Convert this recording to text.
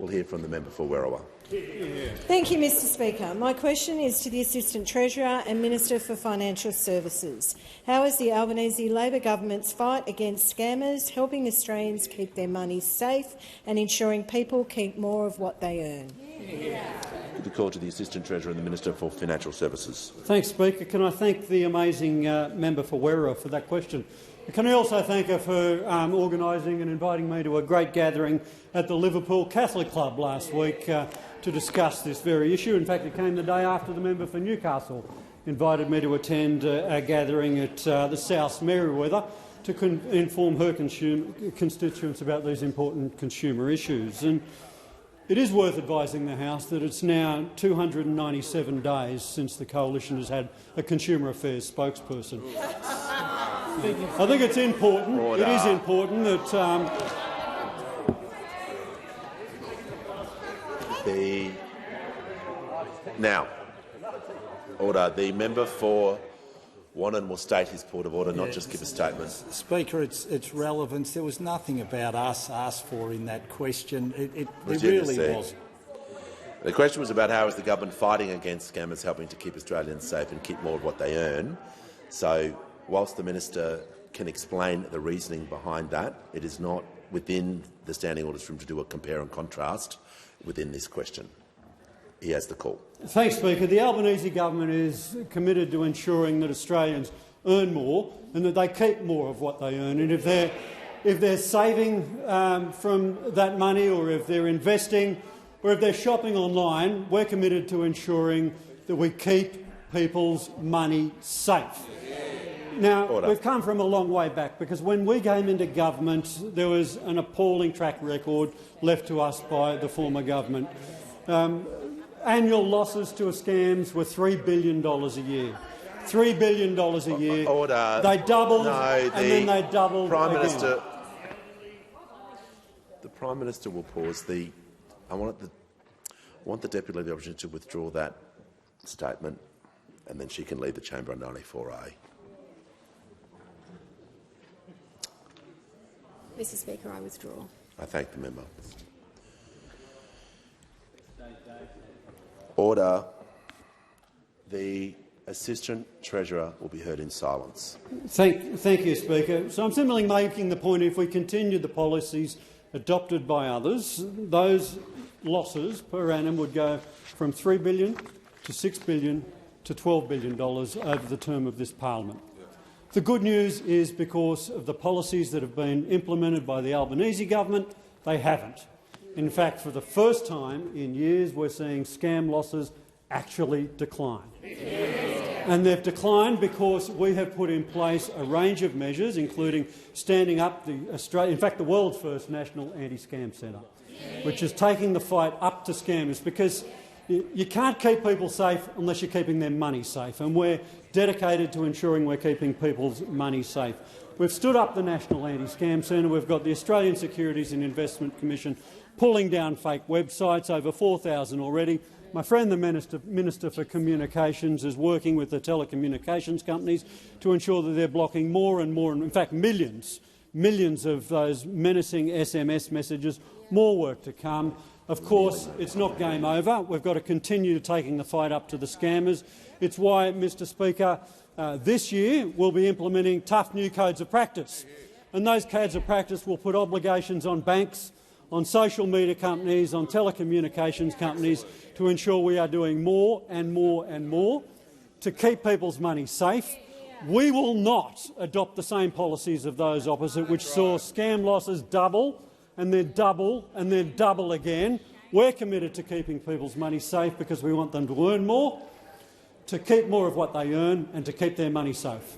We'll hear from the member for Werriwa. Thank you, Mr Speaker. My question is to the Assistant Treasurer and Minister for Financial Services. How is the Albanese Labor Government's fight against scammers helping Australians keep their money safe and ensuring people keep more of what they earn? The call to the Assistant Treasurer and the Minister for Financial Services. Thanks, Speaker. Can I thank the amazing member for Werriwa for that question? Can I also thank her for organising and inviting me to a great gathering at the Liverpool Catholic Club last week to discuss this very issue. In fact, it came the day after the member for Newcastle invited me to attend a gathering at the South Merewether to inform her constituents about these important consumer issues. And it is worth advising the House that it's now 297 days since the Coalition has had a Consumer Affairs spokesperson. I think it's important. Order. It is important that Order. The member for Wannon will state his point of order, not just give a statement. Speaker, its relevance. There was nothing about us asked for in that question. It Really wasn't. The question was about how is the government fighting against scammers, helping to keep Australians safe and keep more of what they earn. So, whilst the minister can explain the reasoning behind that, it is not within the standing orders for him to do a compare and contrast within this question. He has the call. Thanks, Speaker. The Albanese Government is committed to ensuring that Australians earn more and that they keep more of what they earn. And if they're saving from that money, or if they're investing, or if they're shopping online, we're committed to ensuring that we keep people's money safe. Now, we've come from a long way back, because when we came into government there was an appalling track record left to us by the former government. Annual losses to scams were $3 billion a year. $3 billion a year. Order. They doubled, and then they doubled again. The Prime Minister will pause. I want the Deputy Leader the opportunity to withdraw that statement, and then she can leave the chamber on 94A. Mr Speaker, I withdraw. I thank the member. Order. The Assistant Treasurer will be heard in silence. Thank you, Speaker. So I'm simply making the point, if we continued the policies adopted by others, those losses per annum would go from $3 billion to $6 billion to $12 billion over the term of this parliament. The good news is, because of the policies that have been implemented by the Albanese Government, they haven't. In fact, for the first time in years, we're seeing scam losses actually decline. And they've declined because we have put in place a range of measures, including standing up the world's first national anti-scam centre, which is taking the fight up to scammers, because you can't keep people safe unless you're keeping their money safe, and we're dedicated to ensuring we're keeping people's money safe. We've stood up the National Anti-Scam Centre. We've got the Australian Securities and Investment Commission pulling down fake websites, over 4,000 already. My friend the Minister for Communications is working with the telecommunications companies to ensure that they're blocking more and more, and in fact millions of those menacing SMS messages. More work to come. Of course, it's not game over. We've got to continue taking the fight up to the scammers. It's why, Mr Speaker, this year we'll be implementing tough new codes of practice. And those codes of practice will put obligations on banks, on social media companies, on telecommunications companies, to ensure we are doing more and more and more to keep people's money safe. We will not adopt the same policies of those opposite, which saw scam losses double and then double and then double again. We're committed to keeping people's money safe because we want them to earn more, to keep more of what they earn, and to keep their money safe.